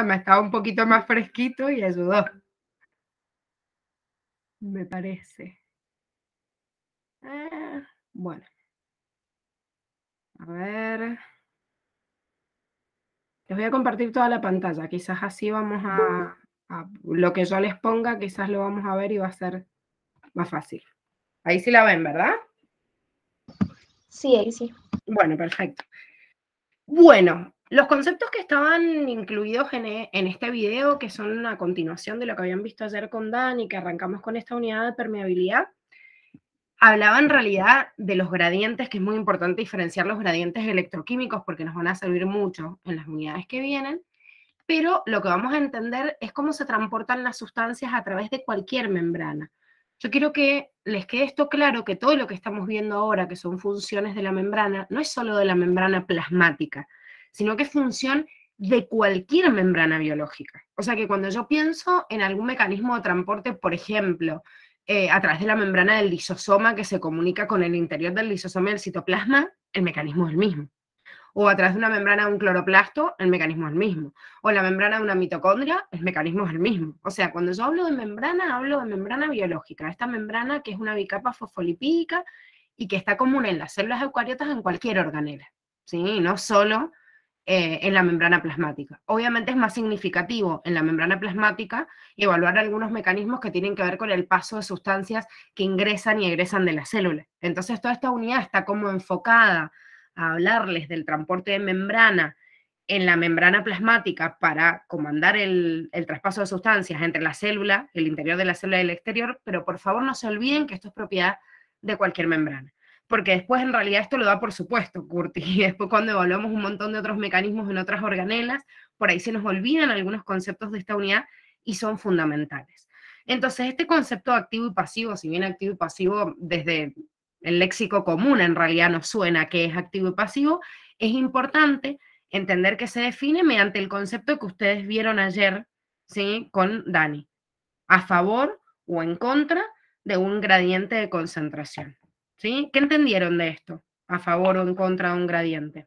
estaba un poquito más fresquito y ayudó. Me parece. Bueno. A ver. Les voy a compartir toda la pantalla. Quizás así vamos a lo que yo les ponga, quizás lo vamos a ver y va a ser más fácil. Ahí sí la ven, ¿verdad? Sí, ahí sí. Bueno, perfecto. Bueno, los conceptos que estaban incluidos en este video, que son a continuación de lo que habían visto ayer con Dani, que arrancamos con esta unidad de permeabilidad, hablaba en realidad de los gradientes, que es muy importante diferenciar los gradientes electroquímicos porque nos van a servir mucho en las unidades que vienen, pero lo que vamos a entender es cómo se transportan las sustancias a través de cualquier membrana. Yo quiero que les quede esto claro, que todo lo que estamos viendo ahora, que son funciones de la membrana, no es solo de la membrana plasmática, sino que es función de cualquier membrana biológica. O sea que cuando yo pienso en algún mecanismo de transporte, por ejemplo, a través de la membrana del lisosoma que se comunica con el interior del lisosoma y el citoplasma, el mecanismo es el mismo. O a través de una membrana de un cloroplasto, el mecanismo es el mismo. O la membrana de una mitocondria, el mecanismo es el mismo. O sea, cuando yo hablo de membrana biológica. Esta membrana que es una bicapa fosfolipídica y que está común en las células eucariotas en cualquier organela, ¿sí? No solo en la membrana plasmática. Obviamente es más significativo en la membrana plasmática evaluar algunos mecanismos que tienen que ver con el paso de sustancias que ingresan y egresan de la célula. Entonces toda esta unidad está como enfocada a hablarles del transporte de membrana en la membrana plasmática para comandar el traspaso de sustancias entre la célula, el interior de la célula y el exterior, pero por favor no se olviden que esto es propiedad de cualquier membrana. Porque después en realidad esto lo da por supuesto, Curti, y después cuando evaluamos un montón de otros mecanismos en otras organelas, por ahí se nos olvidan algunos conceptos de esta unidad y son fundamentales. Entonces, este concepto de activo y pasivo, si bien activo y pasivo desde el léxico común en realidad nos suena que es activo y pasivo, es importante entender que se define mediante el concepto que ustedes vieron ayer, ¿sí? Con Dani, a favor o en contra de un gradiente de concentración. ¿Sí? ¿Qué entendieron de esto? A favor o en contra de un gradiente.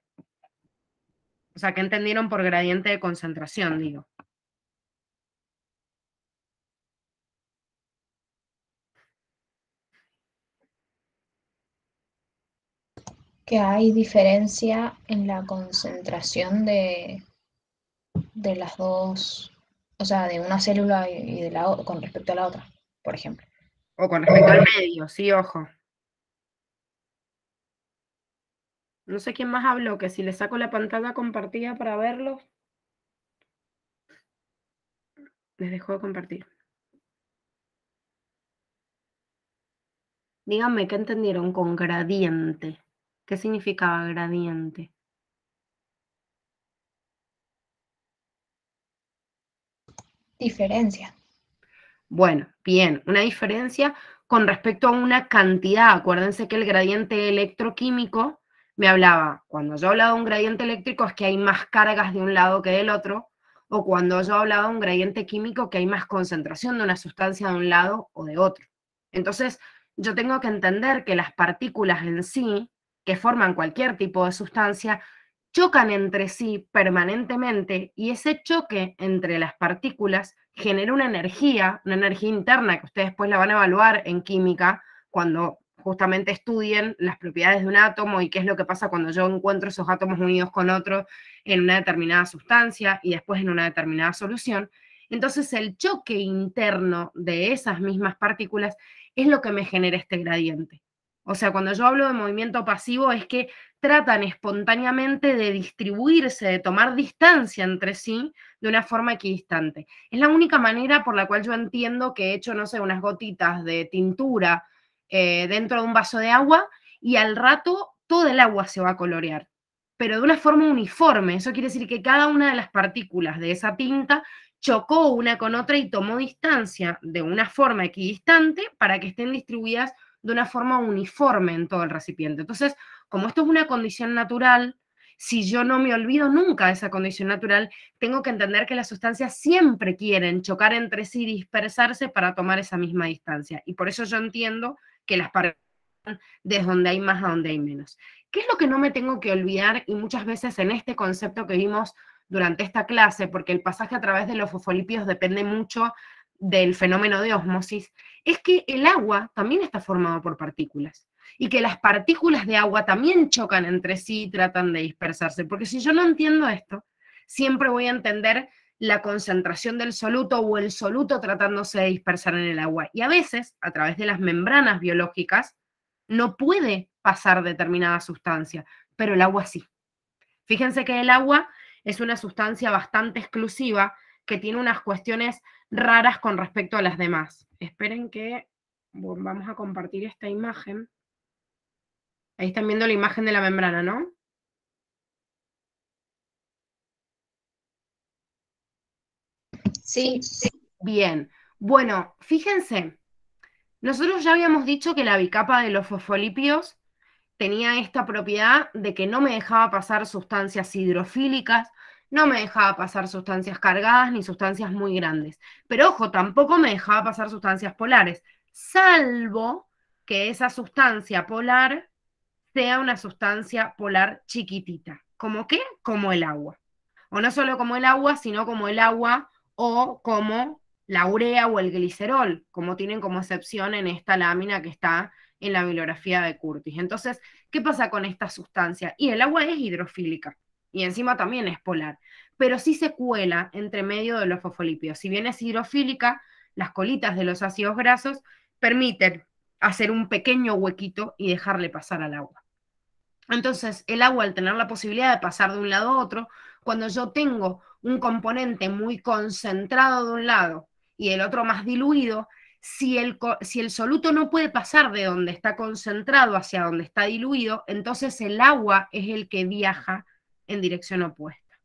O sea, ¿qué entendieron por gradiente de concentración, digo? Que hay diferencia en la concentración de las dos, o sea, de una célula y de la con respecto a la otra, por ejemplo. O con respecto al medio, sí, ojo. No sé quién más habló, que si le saco la pantalla compartida para verlo, les dejo de compartir. Díganme, ¿qué entendieron con gradiente? ¿Qué significaba gradiente? Diferencia. Bueno, bien, una diferencia con respecto a una cantidad. Acuérdense que el gradiente electroquímico me hablaba, cuando yo hablaba de un gradiente eléctrico es que hay más cargas de un lado que del otro, o cuando yo hablaba de un gradiente químico que hay más concentración de una sustancia de un lado o de otro. Entonces, yo tengo que entender que las partículas en sí, que forman cualquier tipo de sustancia, chocan entre sí permanentemente y ese choque entre las partículas genera una energía interna que ustedes después la van a evaluar en química cuando justamente estudien las propiedades de un átomo y qué es lo que pasa cuando yo encuentro esos átomos unidos con otros en una determinada sustancia y después en una determinada solución. Entonces el choque interno de esas mismas partículas es lo que me genera este gradiente. O sea, cuando yo hablo de movimiento pasivo es que tratan espontáneamente de distribuirse, de tomar distancia entre sí de una forma equidistante. Es la única manera por la cual yo entiendo que he hecho, no sé, unas gotitas de tintura dentro de un vaso de agua y al rato todo el agua se va a colorear, pero de una forma uniforme. Eso quiere decir que cada una de las partículas de esa tinta chocó una con otra y tomó distancia de una forma equidistante para que estén distribuidas de una forma uniforme en todo el recipiente. Entonces, como esto es una condición natural, si yo no me olvido nunca de esa condición natural, tengo que entender que las sustancias siempre quieren chocar entre sí y dispersarse para tomar esa misma distancia. Y por eso yo entiendo que las partículas desde donde hay más a donde hay menos. ¿Qué es lo que no me tengo que olvidar? Y muchas veces en este concepto que vimos durante esta clase, porque el pasaje a través de los fosfolípidos depende mucho del fenómeno de ósmosis, es que el agua también está formado por partículas y que las partículas de agua también chocan entre sí y tratan de dispersarse, porque si yo no entiendo esto, siempre voy a entender la concentración del soluto o el soluto tratándose de dispersar en el agua. Y a veces, a través de las membranas biológicas, no puede pasar determinada sustancia, pero el agua sí. Fíjense que el agua es una sustancia bastante exclusiva que tiene unas cuestiones raras con respecto a las demás. Esperen que vamos a compartir esta imagen. Ahí están viendo la imagen de la membrana, ¿no? Sí. Bien. Bueno, fíjense, nosotros ya habíamos dicho que la bicapa de los fosfolípidos tenía esta propiedad de que no me dejaba pasar sustancias hidrofílicas, no me dejaba pasar sustancias cargadas ni sustancias muy grandes. Pero ojo, tampoco me dejaba pasar sustancias polares, salvo que esa sustancia polar sea una sustancia polar chiquitita. ¿Cómo qué? Como el agua. O no solo como el agua, sino como el agua o como la urea o el glicerol, como tienen como excepción en esta lámina que está en la bibliografía de Curtis. Entonces, ¿qué pasa con esta sustancia? Y el agua es hidrofílica y encima también es polar, pero sí se cuela entre medio de los fosfolípidos. Si bien es hidrofílica, las colitas de los ácidos grasos permiten hacer un pequeño huequito y dejarle pasar al agua. Entonces, el agua, al tener la posibilidad de pasar de un lado a otro, cuando yo tengo un componente muy concentrado de un lado y el otro más diluido, si el soluto no puede pasar de donde está concentrado hacia donde está diluido, entonces el agua es el que viaja en dirección opuesta.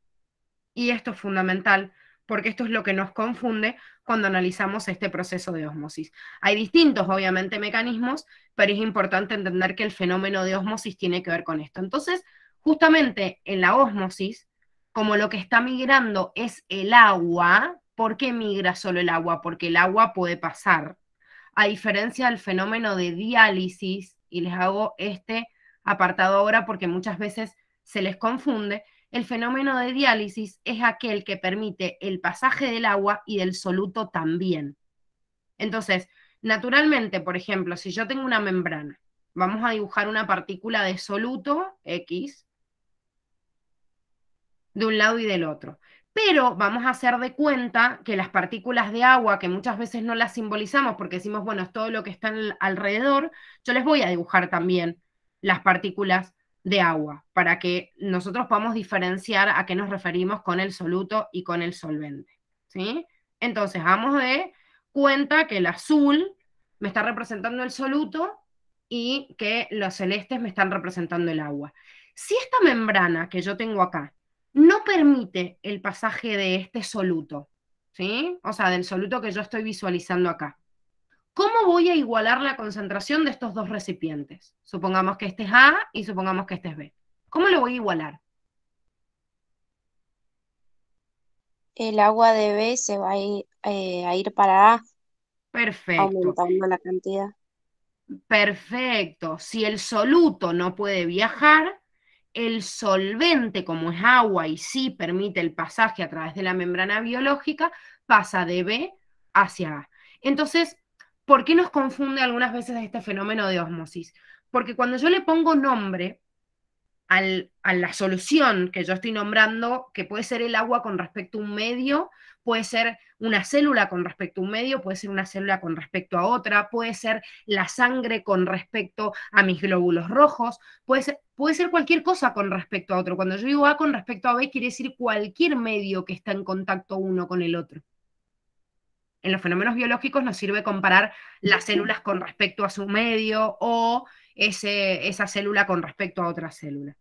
Y esto es fundamental porque esto es lo que nos confunde cuando analizamos este proceso de ósmosis. Hay distintos, obviamente, mecanismos, pero es importante entender que el fenómeno de ósmosis tiene que ver con esto. Entonces, justamente en la ósmosis, como lo que está migrando es el agua, ¿por qué migra solo el agua? Porque el agua puede pasar. A diferencia del fenómeno de diálisis, y les hago este apartado ahora porque muchas veces se les confunde, el fenómeno de diálisis es aquel que permite el pasaje del agua y del soluto también. Entonces, naturalmente, por ejemplo, si yo tengo una membrana, vamos a dibujar una partícula de soluto X de un lado y del otro. Pero vamos a hacer de cuenta que las partículas de agua, que muchas veces no las simbolizamos porque decimos, bueno, es todo lo que está alrededor, yo les voy a dibujar también las partículas de agua para que nosotros podamos diferenciar a qué nos referimos con el soluto y con el solvente. ¿Sí? Entonces, vamos de cuenta que el azul me está representando el soluto y que los celestes me están representando el agua. Si esta membrana que yo tengo acá no permite el pasaje de este soluto, ¿sí? O sea, del soluto que yo estoy visualizando acá. ¿Cómo voy a igualar la concentración de estos dos recipientes? Supongamos que este es A y supongamos que este es B. ¿Cómo lo voy a igualar? El agua de B se va a ir para A, Perfecto, aumentando la cantidad. perfecto. Si el soluto no puede viajar, el solvente, como es agua y sí permite el pasaje a través de la membrana biológica, pasa de B hacia A. Entonces, ¿por qué nos confunde algunas veces este fenómeno de ósmosis? Porque cuando yo le pongo nombre a la solución que yo estoy nombrando, que puede ser el agua con respecto a un medio, puede ser una célula con respecto a un medio, puede ser una célula con respecto a otra, puede ser la sangre con respecto a mis glóbulos rojos, puede ser cualquier cosa con respecto a otro. Cuando yo digo A con respecto a B, quiere decir cualquier medio que está en contacto uno con el otro. En los fenómenos biológicos nos sirve comparar las células con respecto a su medio o esa célula con respecto a otra célula.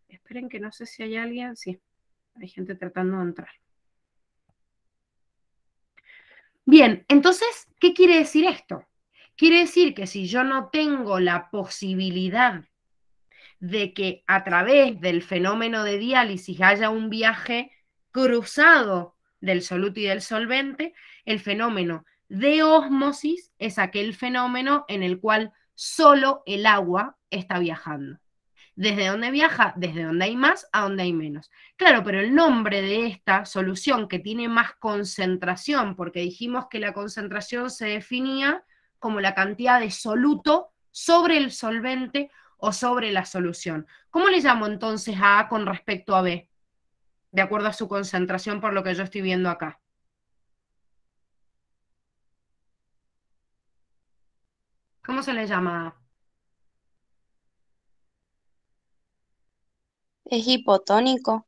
Esperen que no sé si hay alguien. Sí, hay gente tratando de entrar. Bien, entonces, ¿qué quiere decir esto? Quiere decir que si yo no tengo la posibilidad de que a través del fenómeno de diálisis haya un viaje cruzado del soluto y del solvente, el fenómeno de ósmosis es aquel fenómeno en el cual solo el agua está viajando. ¿Desde dónde viaja? Desde donde hay más a donde hay menos. Claro, pero el nombre de esta solución que tiene más concentración, porque dijimos que la concentración se definía como la cantidad de soluto sobre el solvente o sobre la solución. ¿Cómo le llamo entonces a A con respecto a B? De acuerdo a su concentración por lo que yo estoy viendo acá. ¿Cómo se le llama a A? Es hipotónico.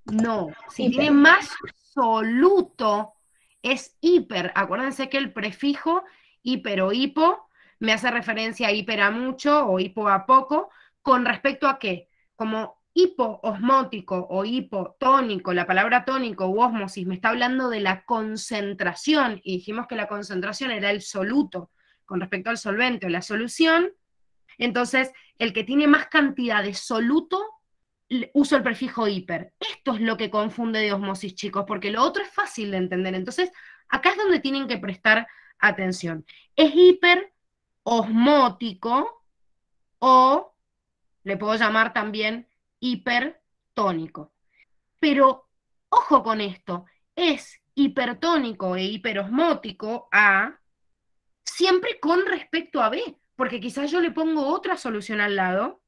No, si tiene Hiper. más soluto es hiper. Acuérdense que el prefijo hiper o hipo me hace referencia a hiper a mucho o hipo a poco, con respecto a qué. Como hipoosmótico o hipotónico, la palabra tónico u ósmosis me está hablando de la concentración, y dijimos que la concentración era el soluto con respecto al solvente o la solución. Entonces, el que tiene más cantidad de soluto, uso el prefijo hiper. Esto es lo que confunde de osmosis, chicos, porque lo otro es fácil de entender. Entonces, acá es donde tienen que prestar atención. Es hiperosmótico o le puedo llamar también hipertónico. Pero, ojo con esto, es hipertónico e hiperosmótico a siempre con respecto a B, porque quizás yo le pongo otra solución al lado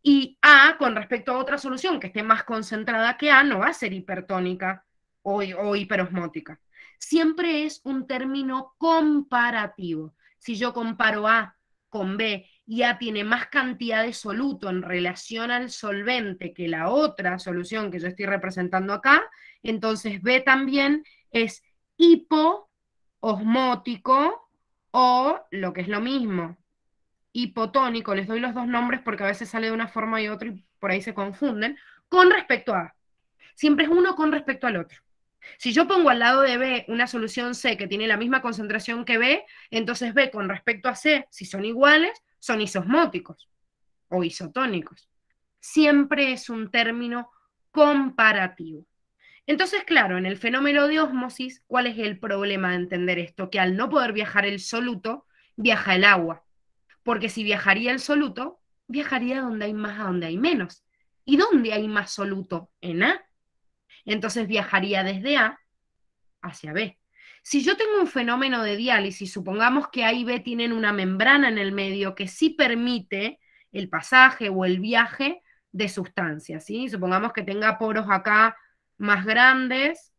y A, con respecto a otra solución que esté más concentrada que A, no va a ser hipertónica o hiperosmótica. Siempre es un término comparativo. Si yo comparo A con B y A tiene más cantidad de soluto en relación al solvente que la otra solución que yo estoy representando acá, entonces B también es hipoosmótico o lo que es lo mismo, hipotónico. Les doy los dos nombres porque a veces sale de una forma y otra y por ahí se confunden, con respecto a. Siempre es uno con respecto al otro. Si yo pongo al lado de B una solución C que tiene la misma concentración que B, entonces B con respecto a C, si son iguales, son isosmóticos o isotónicos. Siempre es un término comparativo. Entonces, claro, en el fenómeno de ósmosis, ¿cuál es el problema de entender esto? Que al no poder viajar el soluto, viaja el agua. Porque si viajaría el soluto, viajaría donde hay más a donde hay menos. ¿Y dónde hay más soluto? En A. Entonces viajaría desde A hacia B. Si yo tengo un fenómeno de diálisis, supongamos que A y B tienen una membrana en el medio que sí permite el pasaje o el viaje de sustancias, ¿sí? Supongamos que tenga poros acá más grandes,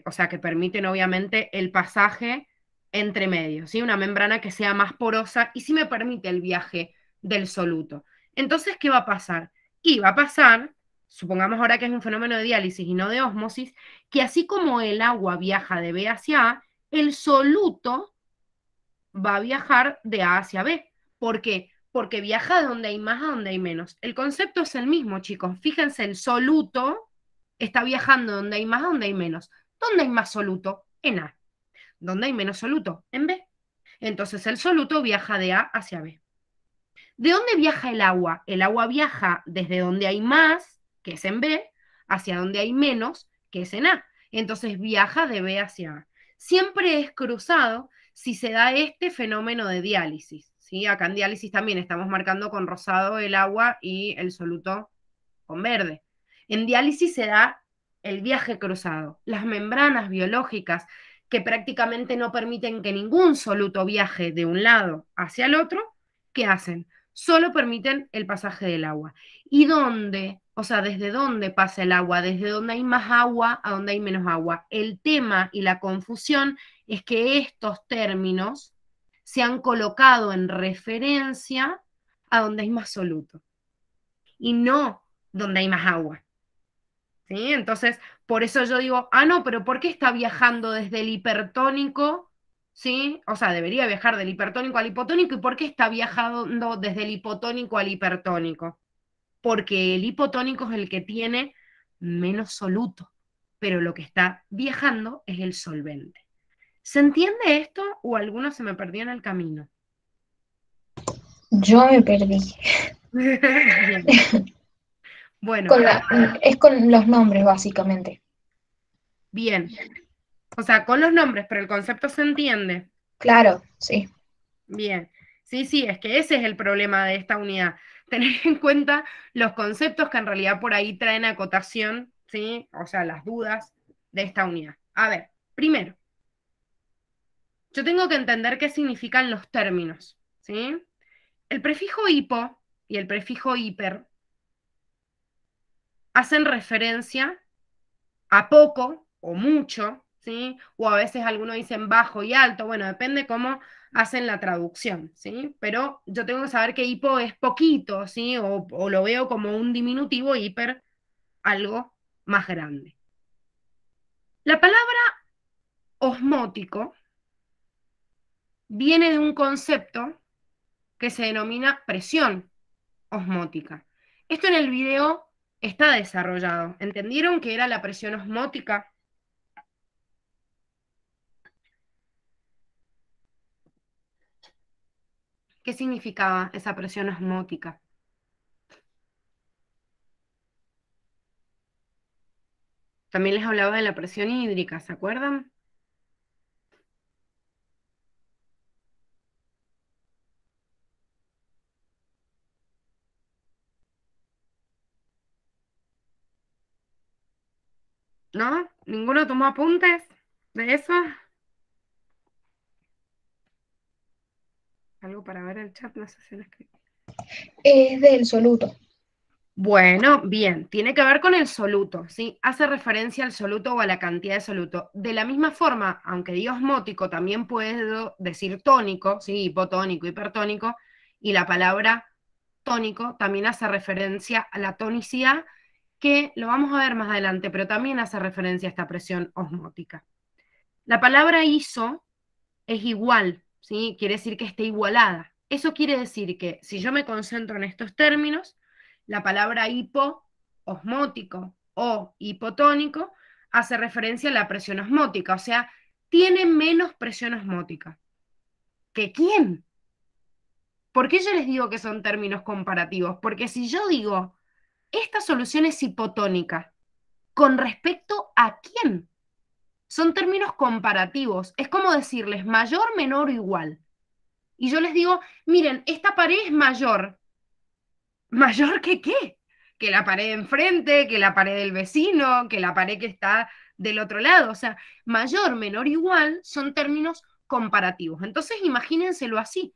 o sea, que permiten obviamente el pasaje entre medios, ¿sí? Una membrana que sea más porosa y sí me permite el viaje del soluto. Entonces, ¿qué va a pasar? Y va a pasar, supongamos ahora que es un fenómeno de diálisis y no de ósmosis, que así como el agua viaja de B hacia A, el soluto va a viajar de A hacia B. ¿Por qué? Porque viaja de donde hay más a donde hay menos. El concepto es el mismo, chicos. Fíjense, el soluto está viajando donde hay más a donde hay menos. ¿Dónde hay más soluto? En A. ¿Dónde hay menos soluto? En B. Entonces el soluto viaja de A hacia B. ¿De dónde viaja el agua? El agua viaja desde donde hay más, que es en B, hacia donde hay menos, que es en A. Entonces viaja de B hacia A. Siempre es cruzado si se da este fenómeno de diálisis, ¿sí? Acá en diálisis también estamos marcando con rosado el agua y el soluto con verde. En diálisis se da el viaje cruzado. Las membranas biológicas que prácticamente no permiten que ningún soluto viaje de un lado hacia el otro, ¿qué hacen? Solo permiten el pasaje del agua. ¿Y dónde? O sea, ¿desde dónde pasa el agua? Desde donde hay más agua a donde hay menos agua. El tema y la confusión es que estos términos se han colocado en referencia a donde hay más soluto y no donde hay más agua. ¿Sí? Entonces, por eso yo digo, no, pero ¿por qué está viajando desde el hipertónico? ¿Sí? O sea, debería viajar del hipertónico al hipotónico. ¿Y por qué está viajando desde el hipotónico al hipertónico? Porque el hipotónico es el que tiene menos soluto, pero lo que está viajando es el solvente. ¿Se entiende esto o alguno se me perdió en el camino? Yo me perdí. Bien. Bueno, Es con los nombres, básicamente. bien. O sea, con los nombres, pero el concepto se entiende. Claro, sí. Bien. Sí, sí, es que ese es el problema de esta unidad. Tener en cuenta los conceptos que en realidad por ahí traen acotación, ¿sí? O sea, las dudas de esta unidad. A ver, primero, yo tengo que entender qué significan los términos, ¿sí? El prefijo hipo y el prefijo hiper hacen referencia a poco o mucho, ¿sí? O a veces algunos dicen bajo y alto, bueno, depende cómo hacen la traducción, ¿sí? Pero yo tengo que saber que hipo es poquito, ¿sí? O lo veo como un diminutivo, hiper, algo más grande. La palabra osmótico viene de un concepto que se denomina presión osmótica. Esto en el video está desarrollado. ¿Entendieron que era la presión osmótica? ¿Qué significaba esa presión osmótica? También les hablaba de la presión hídrica, ¿se acuerdan? ¿No? ¿Ninguno tomó apuntes de eso? Algo para ver el chat, no sé si lo escribí. Es del soluto. Bueno, bien, tiene que ver con el soluto, ¿sí? Hace referencia al soluto o a la cantidad de soluto. De la misma forma, aunque digo osmótico, también puedo decir tónico, ¿sí? Hipotónico, hipertónico, y la palabra tónico también hace referencia a la tonicidad, que lo vamos a ver más adelante, pero también hace referencia a esta presión osmótica. La palabra iso es igual, ¿sí? Quiere decir que esté igualada. Eso quiere decir que si yo me concentro en estos términos, la palabra hipo, osmótico o hipotónico, hace referencia a la presión osmótica, o sea, tiene menos presión osmótica. ¿Que quién? ¿Por qué yo les digo que son términos comparativos? Porque si yo digo, esta solución es hipotónica, ¿con respecto a quién? Son términos comparativos. Es como decirles mayor, menor o igual. Y yo les digo, miren, esta pared es mayor. ¿Mayor que qué? Que la pared de enfrente, que la pared del vecino, que la pared que está del otro lado. O sea, mayor, menor, igual son términos comparativos. Entonces, imagínenselo así.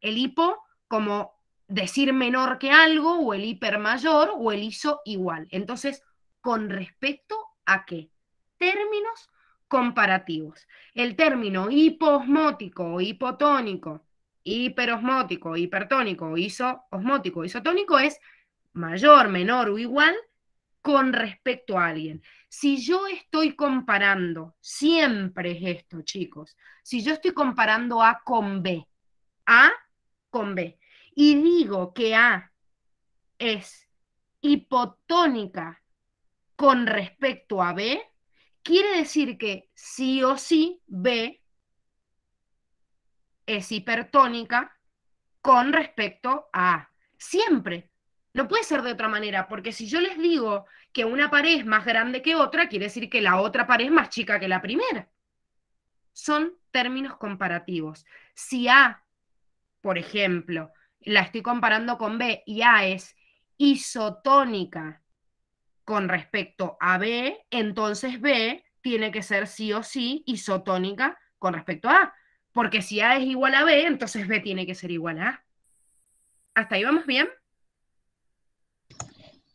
El hipo como decir menor que algo, o el hiper mayor, o el iso igual. Entonces, ¿con respecto a qué? Términos comparativos. El término hipoosmótico o hipotónico, hiperosmótico, hipertónico, isoosmótico, isotónico es mayor, menor o igual con respecto a alguien. Si yo estoy comparando, siempre es esto, chicos, si yo estoy comparando A con B, A con B, y digo que A es hipotónica con respecto a B, quiere decir que sí o sí B es hipertónica con respecto a A. Siempre. No puede ser de otra manera, porque si yo les digo que una pared es más grande que otra, quiere decir que la otra pared es más chica que la primera. Son términos comparativos. Si A, por ejemplo, la estoy comparando con B y A es isotónica con respecto a B, entonces B tiene que ser sí o sí isotónica con respecto a A. Porque si A es igual a B, entonces B tiene que ser igual a A. ¿Hasta ahí vamos bien?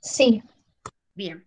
Sí, Bien.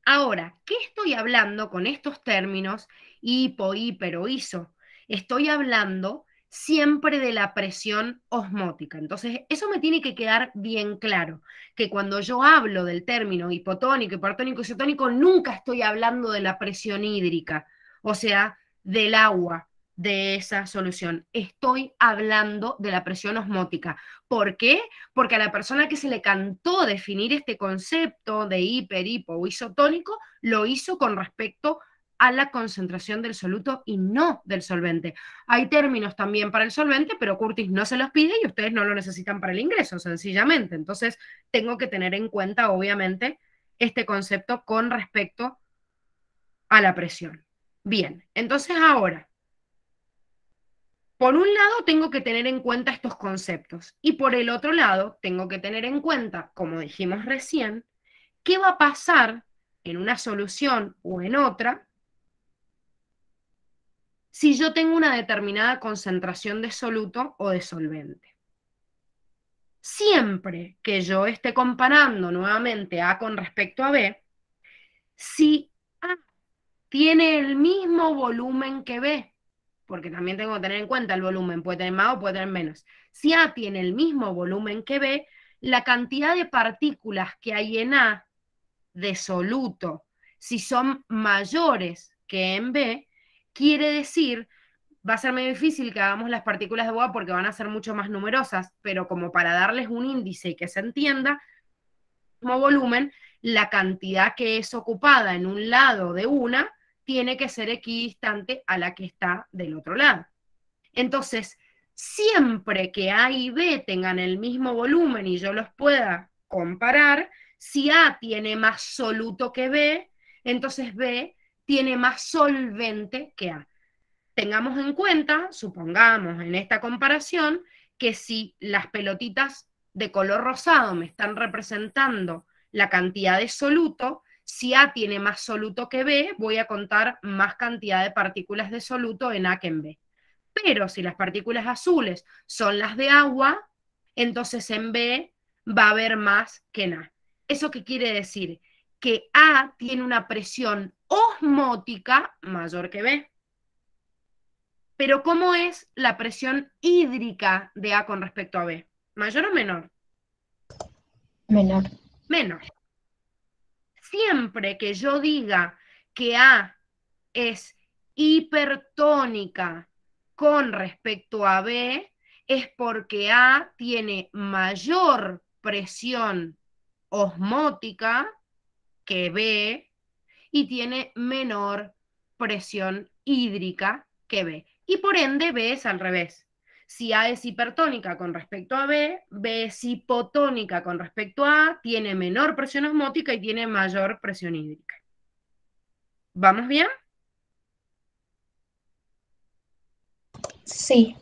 Ahora, ¿qué estoy hablando con estos términos hipo, hiper o iso? Estoy hablando siempre de la presión osmótica. Entonces, eso me tiene que quedar bien claro, que cuando yo hablo del término hipotónico, hipertónico, isotónico, nunca estoy hablando de la presión hídrica, o sea, del agua de esa solución. Estoy hablando de la presión osmótica. ¿Por qué? Porque a la persona que se le cantó definir este concepto de hiper, hipo o isotónico, lo hizo con respecto a la concentración del soluto y no del solvente. Hay términos también para el solvente, pero Curtis no se los pide y ustedes no lo necesitan para el ingreso, sencillamente. Entonces, tengo que tener en cuenta, obviamente, este concepto con respecto a la presión. Bien, entonces ahora, por un lado tengo que tener en cuenta estos conceptos y por el otro lado tengo que tener en cuenta, como dijimos recién, qué va a pasar en una solución o en otra si yo tengo una determinada concentración de soluto o de solvente. Siempre que yo esté comparando nuevamente A con respecto a B, si A tiene el mismo volumen que B, porque también tengo que tener en cuenta el volumen, puede tener más o puede tener menos. Si A tiene el mismo volumen que B, la cantidad de partículas que hay en A de soluto, si son mayores que en B, quiere decir, va a ser medio difícil que hagamos las partículas de agua porque van a ser mucho más numerosas, pero como para darles un índice y que se entienda, mismo volumen, la cantidad que es ocupada en un lado de una tiene que ser equidistante a la que está del otro lado. Entonces, siempre que A y B tengan el mismo volumen y yo los pueda comparar, si A tiene más soluto que B, entonces B tiene más solvente que A. Tengamos en cuenta, supongamos en esta comparación, que si las pelotitas de color rosado me están representando la cantidad de soluto, si A tiene más soluto que B, voy a contar más cantidad de partículas de soluto en A que en B. Pero si las partículas azules son las de agua, entonces en B va a haber más que en A. ¿Eso qué quiere decir? Que A tiene una presión osmótica mayor que B. Pero ¿cómo es la presión hídrica de A con respecto a B? ¿Mayor o menor? Menor. Menor. Siempre que yo diga que A es hipertónica con respecto a B, es porque A tiene mayor presión osmótica que B y tiene menor presión hídrica que B. Y por ende B es al revés. Si A es hipertónica con respecto a B, B es hipotónica con respecto a A, tiene menor presión osmótica y tiene mayor presión hídrica. ¿Vamos bien? Sí.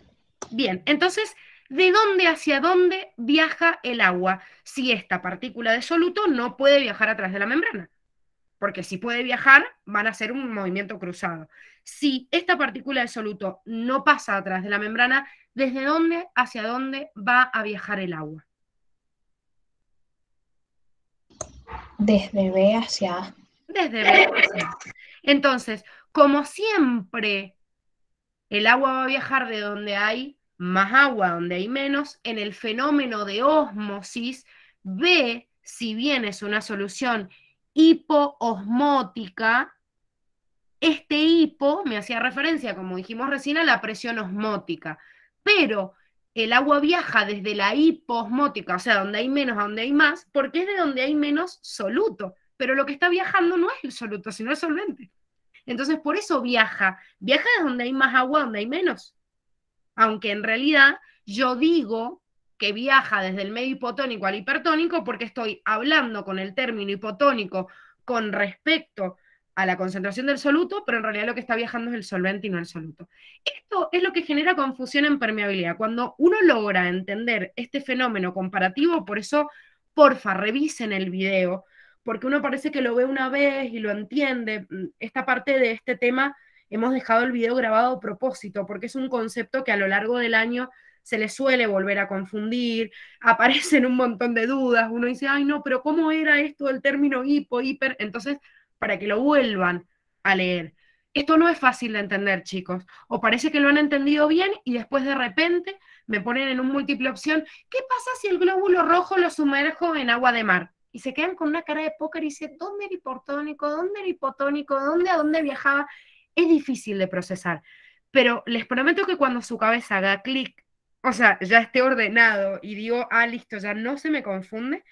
Bien, entonces, ¿de dónde hacia dónde viaja el agua si esta partícula de soluto no puede viajar a través de la membrana? Porque si puede viajar, van a hacer un movimiento cruzado. Si esta partícula de soluto no pasa a través de la membrana, ¿desde dónde hacia dónde va a viajar el agua? Desde B hacia A. Desde B hacia A. Entonces, como siempre el agua va a viajar de donde hay más agua, donde hay menos, en el fenómeno de ósmosis, B, si bien es una solución hipoosmótica, este hipo me hacía referencia, como dijimos recién, a la presión osmótica, pero el agua viaja desde la hipoosmótica, o sea, donde hay menos a donde hay más, porque es de donde hay menos soluto, pero lo que está viajando no es el soluto, sino el solvente. Entonces, por eso viaja desde donde hay más agua, donde hay menos. Aunque en realidad yo digo que viaja desde el medio hipotónico al hipertónico porque estoy hablando con el término hipotónico con respecto a la concentración del soluto, pero en realidad lo que está viajando es el solvente y no el soluto. Esto es lo que genera confusión en permeabilidad. Cuando uno logra entender este fenómeno comparativo, por eso, porfa, revisen el video, porque uno parece que lo ve una vez y lo entiende. Esta parte de este tema hemos dejado el video grabado a propósito, porque es un concepto que a lo largo del año se le suele volver a confundir, aparecen un montón de dudas, uno dice, ay no, pero ¿cómo era esto del término hipo, hiper? Entonces, para que lo vuelvan a leer. Esto no es fácil de entender, chicos. O parece que lo han entendido bien y después de repente me ponen en un múltiple opción, ¿qué pasa si el glóbulo rojo lo sumerjo en agua de mar? Y se quedan con una cara de póker y dicen, ¿dónde era hipertónico? ¿Dónde era hipotónico? ¿Dónde a dónde viajaba? Es difícil de procesar, pero les prometo que cuando su cabeza haga clic, o sea, ya esté ordenado y digo, ah, listo, ya no se me confunde,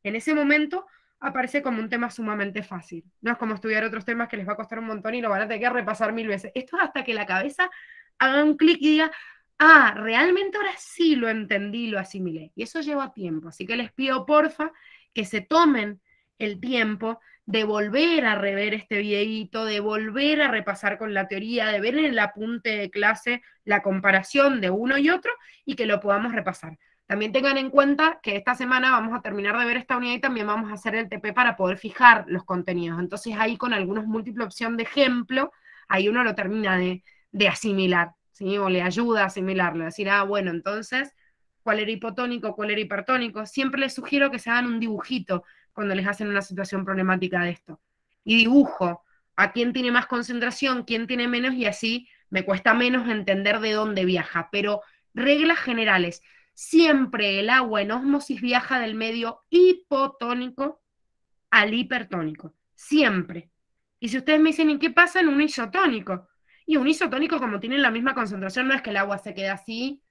en ese momento aparece como un tema sumamente fácil. No es como estudiar otros temas que les va a costar un montón y lo van a tener que repasar 1000 veces. Esto es hasta que la cabeza haga un clic y diga, ah, realmente ahora sí lo entendí, lo asimilé. Y eso lleva tiempo, así que les pido porfa que se tomen el tiempo de volver a rever este videíto, de volver a repasar con la teoría, de ver en el apunte de clase la comparación de uno y otro y que lo podamos repasar. También tengan en cuenta que esta semana vamos a terminar de ver esta unidad y también vamos a hacer el TP para poder fijar los contenidos. Entonces ahí con algunos múltiples opción de ejemplo, ahí uno lo termina de asimilar, ¿sí? O le ayuda a asimilarlo, decir, ah, bueno, entonces, ¿cuál era hipotónico, cuál era hipertónico? Siempre les sugiero que se hagan un dibujito cuando les hacen una situación problemática de esto. Y dibujo a quién tiene más concentración, quién tiene menos, y así me cuesta menos entender de dónde viaja. Pero reglas generales, siempre el agua en ósmosis viaja del medio hipotónico al hipertónico, siempre. Y si ustedes me dicen, ¿y qué pasa en un isotónico? Y un isotónico, como tienen la misma concentración, no es que el agua se quede así,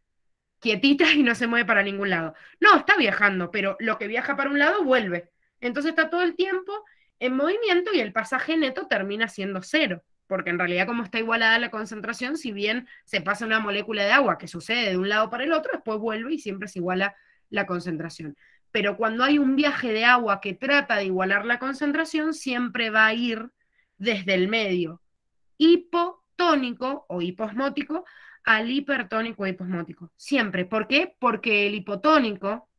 quietita y no se mueve para ningún lado. No, está viajando, pero lo que viaja para un lado vuelve. Entonces está todo el tiempo en movimiento y el pasaje neto termina siendo cero, porque en realidad como está igualada la concentración, si bien se pasa una molécula de agua que sucede de un lado para el otro, después vuelve y siempre se iguala la concentración. Pero cuando hay un viaje de agua que trata de igualar la concentración, siempre va a ir desde el medio hipotónico o hiposmótico al hipertónico o hiposmótico. Siempre. ¿Por qué? Porque el hipotónico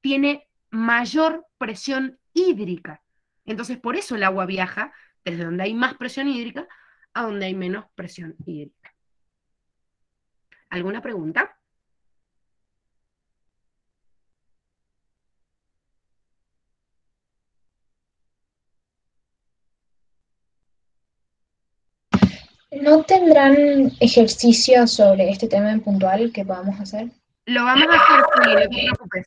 tiene mayor presión hídrica. Entonces, por eso el agua viaja desde donde hay más presión hídrica a donde hay menos presión hídrica. ¿Alguna pregunta? ¿No tendrán ejercicios sobre este tema en puntual que podamos hacer? Lo vamos a hacer, Juli, no te preocupes.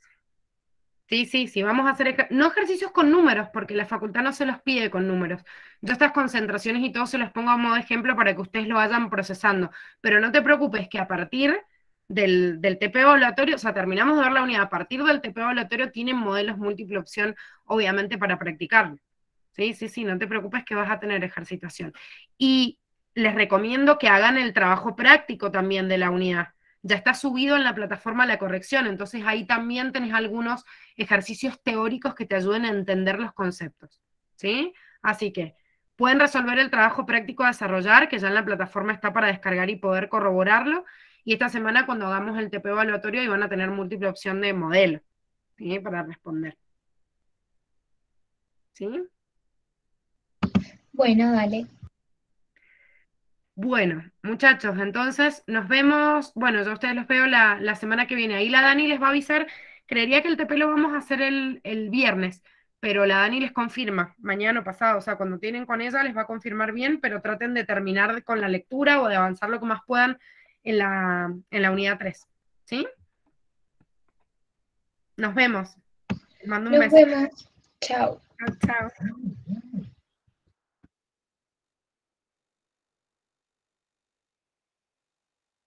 Sí, vamos a hacer, no ejercicios con números, porque la facultad no se los pide con números. Yo estas concentraciones y todo se los pongo a modo de ejemplo para que ustedes lo vayan procesando. Pero no te preocupes que a partir del TP evaluatorio, o sea, terminamos de ver la unidad, a partir del TP evaluatorio tienen modelos múltiple opción, obviamente, para practicarlo. Sí, no te preocupes que vas a tener ejercitación. Y les recomiendo que hagan el trabajo práctico también de la unidad. Ya está subido en la plataforma la corrección, entonces ahí también tenés algunos ejercicios teóricos que te ayuden a entender los conceptos, ¿sí? Así que pueden resolver el trabajo práctico a desarrollar, que ya en la plataforma está para descargar y poder corroborarlo, y esta semana cuando hagamos el TP evaluatorio, van a tener múltiple opción de modelo, ¿sí? Para responder. ¿Sí? Bueno, dale. Bueno, muchachos, entonces nos vemos, bueno, yo a ustedes los veo la semana que viene. Ahí la Dani les va a avisar, creería que el TP lo vamos a hacer el viernes, pero la Dani les confirma, mañana o pasado, o sea, cuando tienen con ella les va a confirmar bien, pero traten de terminar con la lectura o de avanzar lo que más puedan en la unidad 3, ¿sí? Nos vemos. Les mando un Nos beso. vemos. Chao. Chao, chao.